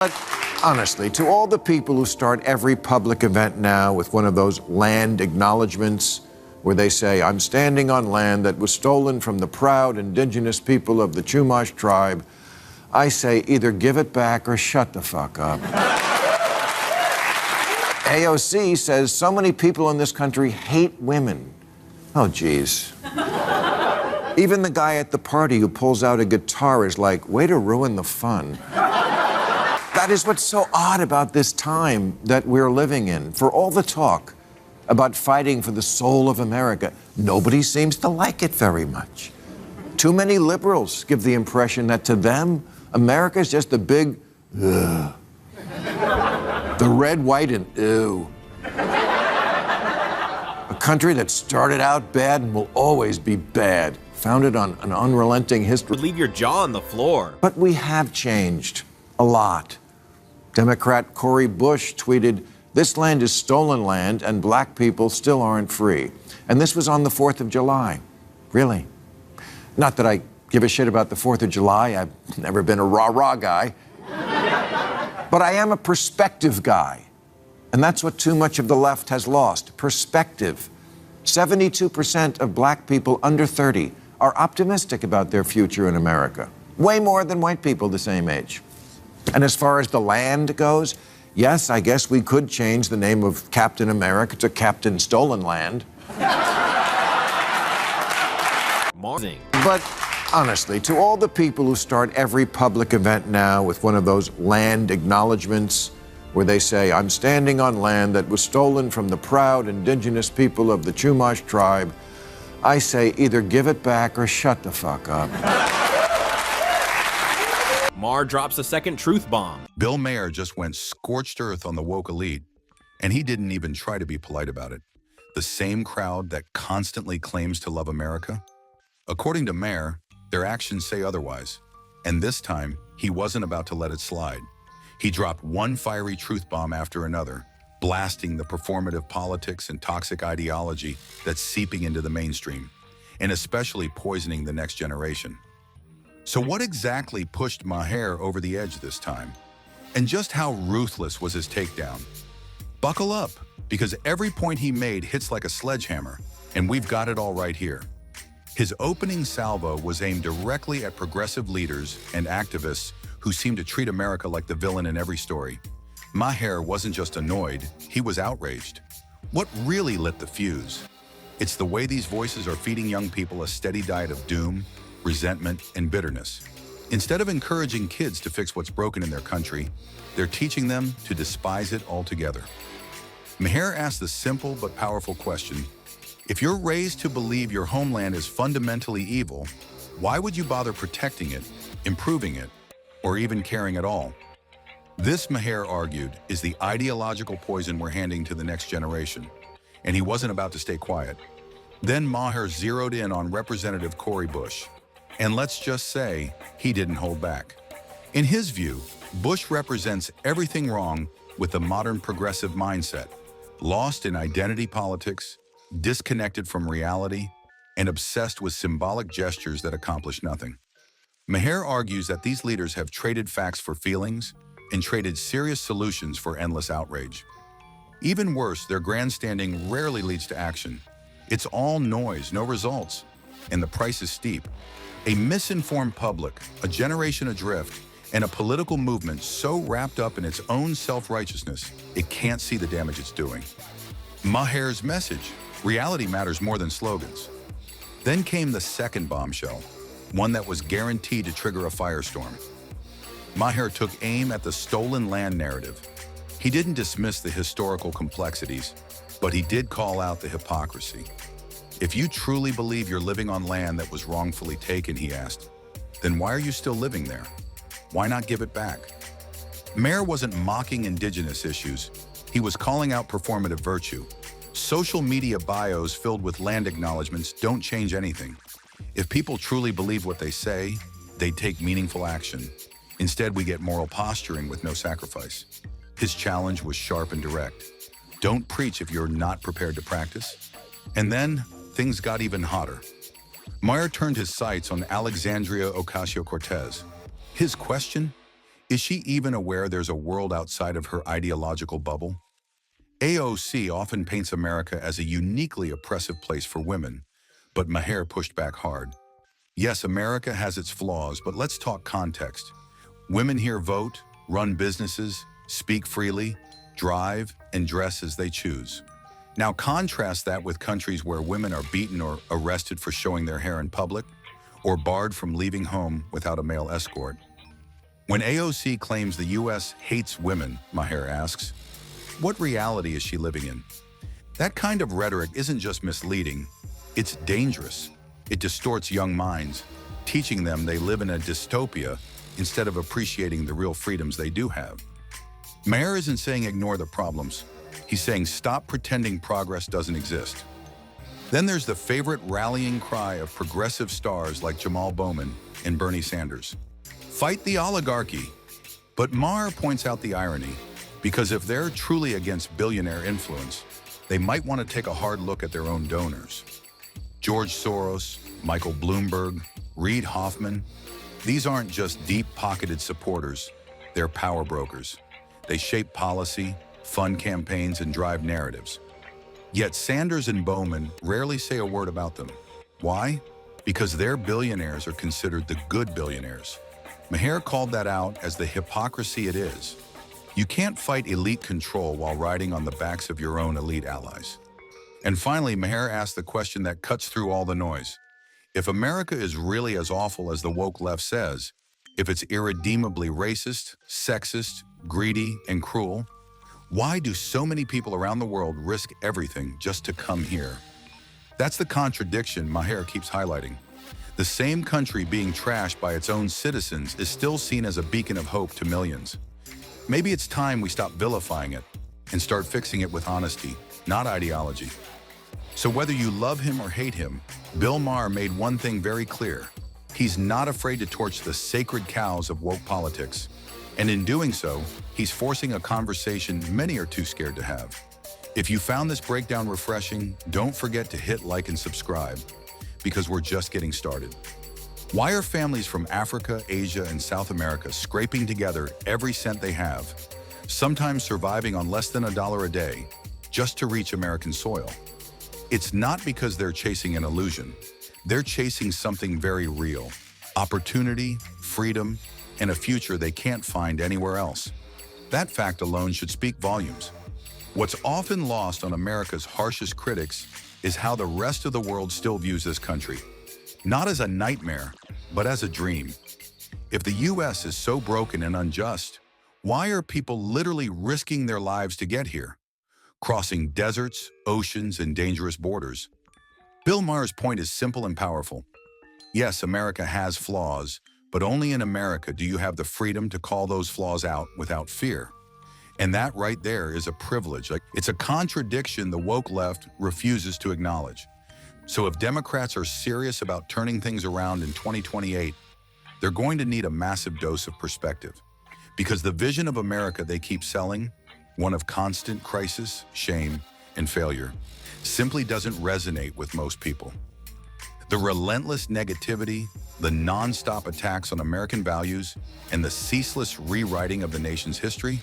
But honestly, to all the people who start every public event now with one of those land acknowledgements where they say, "I'm standing on land that was stolen from the proud indigenous people of the Chumash tribe," I say either give it back or shut the fuck up. AOC says so many people in this country hate women. Oh, geez. Even the guy at the party who pulls out a guitar is like, way to ruin the fun. That is what's so odd about this time that we're living in. For all the talk about fighting for the soul of America, nobody seems to like it very much. Too many liberals give the impression that to them, America is just a big, ugh. The red, white, and ew. A country that started out bad and will always be bad, founded on an unrelenting history. Leave your jaw on the floor. But we have changed a lot. Democrat Cori Bush tweeted, "This land is stolen land and black people still aren't free." And this was on the 4th of July. Really? Not that I give a shit about the 4th of July. I've never been a rah-rah guy. But I am a perspective guy. And that's what too much of the left has lost, perspective. 72% of black people under 30 are optimistic about their future in America. Way more than white people the same age. And as far as the land goes, yes, I guess we could change the name of Captain America to Captain Stolen Land. But honestly, to all the people who start every public event now with one of those land acknowledgements where they say, "I'm standing on land that was stolen from the proud indigenous people of the Chumash tribe," I say either give it back or shut the fuck up. Maher drops a second truth bomb. Bill Maher just went scorched earth on the woke elite, and he didn't even try to be polite about it. The same crowd that constantly claims to love America? According to Maher, their actions say otherwise. And this time, he wasn't about to let it slide. He dropped one fiery truth bomb after another, blasting the performative politics and toxic ideology that's seeping into the mainstream, and especially poisoning the next generation. So what exactly pushed Maher over the edge this time? And just how ruthless was his takedown? Buckle up, because every point he made hits like a sledgehammer, and we've got it all right here. His opening salvo was aimed directly at progressive leaders and activists who seem to treat America like the villain in every story. Maher wasn't just annoyed, he was outraged. What really lit the fuse? It's the way these voices are feeding young people a steady diet of doom, resentment, and bitterness. Instead of encouraging kids to fix what's broken in their country, they're teaching them to despise it altogether. Maher asked the simple but powerful question, if you're raised to believe your homeland is fundamentally evil, why would you bother protecting it, improving it, or even caring at all? This, Maher argued, is the ideological poison we're handing to the next generation, and he wasn't about to stay quiet. Then Maher zeroed in on Representative Cori Bush. And let's just say, he didn't hold back. In his view, Bush represents everything wrong with the modern progressive mindset, lost in identity politics, disconnected from reality, and obsessed with symbolic gestures that accomplish nothing. Maher argues that these leaders have traded facts for feelings and traded serious solutions for endless outrage. Even worse, their grandstanding rarely leads to action. It's all noise, no results, and the price is steep. A misinformed public, a generation adrift, and a political movement so wrapped up in its own self-righteousness, it can't see the damage it's doing. Maher's message, reality matters more than slogans. Then came the second bombshell, one that was guaranteed to trigger a firestorm. Maher took aim at the stolen land narrative. He didn't dismiss the historical complexities, but he did call out the hypocrisy. If you truly believe you're living on land that was wrongfully taken, he asked, then why are you still living there? Why not give it back? Maher wasn't mocking indigenous issues. He was calling out performative virtue. Social media bios filled with land acknowledgements don't change anything. If people truly believe what they say, they take meaningful action. Instead, we get moral posturing with no sacrifice. His challenge was sharp and direct. Don't preach if you're not prepared to practice. And then, things got even hotter. Maher turned his sights on Alexandria Ocasio-Cortez. His question? Is she even aware there's a world outside of her ideological bubble? AOC often paints America as a uniquely oppressive place for women, but Maher pushed back hard. Yes, America has its flaws, but let's talk context. Women here vote, run businesses, speak freely, drive, and dress as they choose. Now contrast that with countries where women are beaten or arrested for showing their hair in public, or barred from leaving home without a male escort. When AOC claims the U.S. hates women, Maher asks, what reality is she living in? That kind of rhetoric isn't just misleading, it's dangerous. It distorts young minds, teaching them they live in a dystopia instead of appreciating the real freedoms they do have. Maher isn't saying ignore the problems. He's saying stop pretending progress doesn't exist. Then there's the favorite rallying cry of progressive stars like Jamal Bowman and Bernie Sanders. Fight the oligarchy. But Maher points out the irony, because if they're truly against billionaire influence, they might want to take a hard look at their own donors. George Soros, Michael Bloomberg, Reid Hoffman, these aren't just deep-pocketed supporters, they're power brokers. They shape policy, fund campaigns, and drive narratives. Yet Sanders and Bowman rarely say a word about them. Why? Because their billionaires are considered the good billionaires. Maher called that out as the hypocrisy it is. You can't fight elite control while riding on the backs of your own elite allies. And finally, Maher asked the question that cuts through all the noise. If America is really as awful as the woke left says, if it's irredeemably racist, sexist, greedy, and cruel, why do so many people around the world risk everything just to come here? That's the contradiction Maher keeps highlighting. The same country being trashed by its own citizens is still seen as a beacon of hope to millions. Maybe it's time we stop vilifying it and start fixing it with honesty, not ideology. So whether you love him or hate him, Bill Maher made one thing very clear. He's not afraid to torch the sacred cows of woke politics. And in doing so, he's forcing a conversation many are too scared to have. If you found this breakdown refreshing, don't forget to hit like and subscribe, because we're just getting started. Why are families from Africa, Asia, and South America scraping together every cent they have, sometimes surviving on less than $1 a day, just to reach American soil? It's not because they're chasing an illusion. They're chasing something very real: opportunity, freedom, and a future they can't find anywhere else. That fact alone should speak volumes. What's often lost on America's harshest critics is how the rest of the world still views this country. Not as a nightmare, but as a dream. If the U.S. is so broken and unjust, why are people literally risking their lives to get here? Crossing deserts, oceans, and dangerous borders. Bill Maher's point is simple and powerful. Yes, America has flaws, but only in America do you have the freedom to call those flaws out without fear. And that right there is a privilege. It's a contradiction the woke left refuses to acknowledge. So if Democrats are serious about turning things around in 2028, they're going to need a massive dose of perspective. Because the vision of America they keep selling, one of constant crisis, shame, and failure, simply doesn't resonate with most people. The relentless negativity, the non-stop attacks on American values, and the ceaseless rewriting of the nation's history,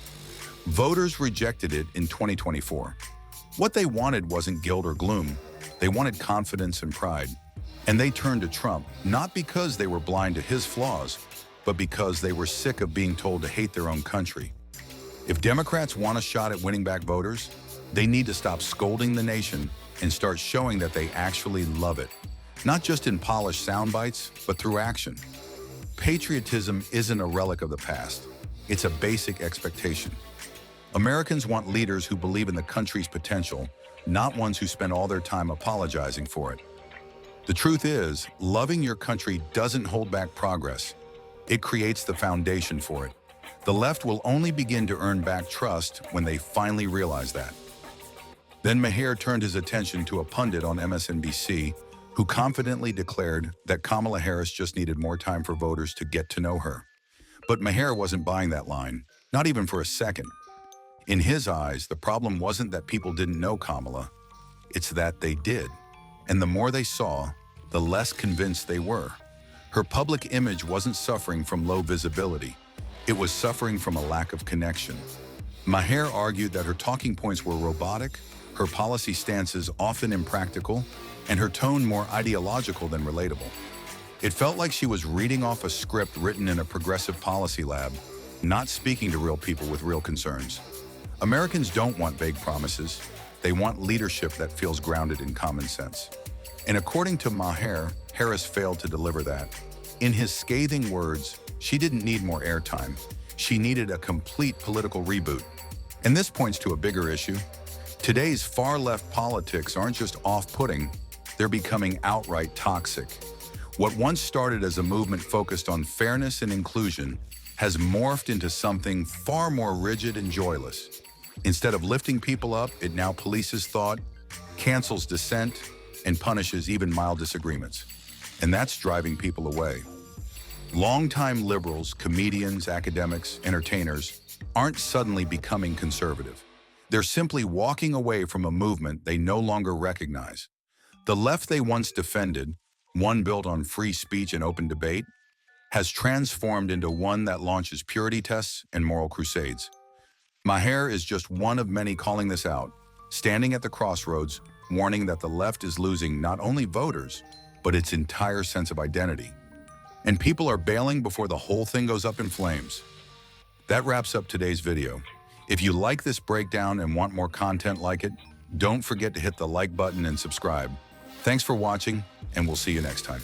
voters rejected it in 2024. What they wanted wasn't guilt or gloom. They wanted confidence and pride. And they turned to Trump, not because they were blind to his flaws, but because they were sick of being told to hate their own country. If Democrats want a shot at winning back voters, they need to stop scolding the nation and start showing that they actually love it. Not just in polished sound bites, but through action. Patriotism isn't a relic of the past. It's a basic expectation. Americans want leaders who believe in the country's potential, not ones who spend all their time apologizing for it. The truth is, loving your country doesn't hold back progress. It creates the foundation for it. The left will only begin to earn back trust when they finally realize that. Then Maher turned his attention to a pundit on MSNBC who confidently declared that Kamala Harris just needed more time for voters to get to know her. But Maher wasn't buying that line, not even for a second. In his eyes, the problem wasn't that people didn't know Kamala, it's that they did. And the more they saw, the less convinced they were. Her public image wasn't suffering from low visibility. It was suffering from a lack of connection. Maher argued that her talking points were robotic, her policy stances often impractical, and her tone more ideological than relatable. It felt like she was reading off a script written in a progressive policy lab, not speaking to real people with real concerns. Americans don't want vague promises. They want leadership that feels grounded in common sense. And according to Maher, Harris failed to deliver that. In his scathing words, she didn't need more airtime. She needed a complete political reboot. And this points to a bigger issue. Today's far-left politics aren't just off-putting, they're becoming outright toxic. What once started as a movement focused on fairness and inclusion has morphed into something far more rigid and joyless. Instead of lifting people up, it now polices thought, cancels dissent, and punishes even mild disagreements. And that's driving people away. Longtime liberals, comedians, academics, entertainers aren't suddenly becoming conservative. They're simply walking away from a movement they no longer recognize. The left they once defended, one built on free speech and open debate, has transformed into one that launches purity tests and moral crusades. Maher is just one of many calling this out, standing at the crossroads, warning that the left is losing not only voters, but its entire sense of identity. And people are bailing before the whole thing goes up in flames. That wraps up today's video. If you like this breakdown and want more content like it, don't forget to hit the like button and subscribe. Thanks for watching, and we'll see you next time.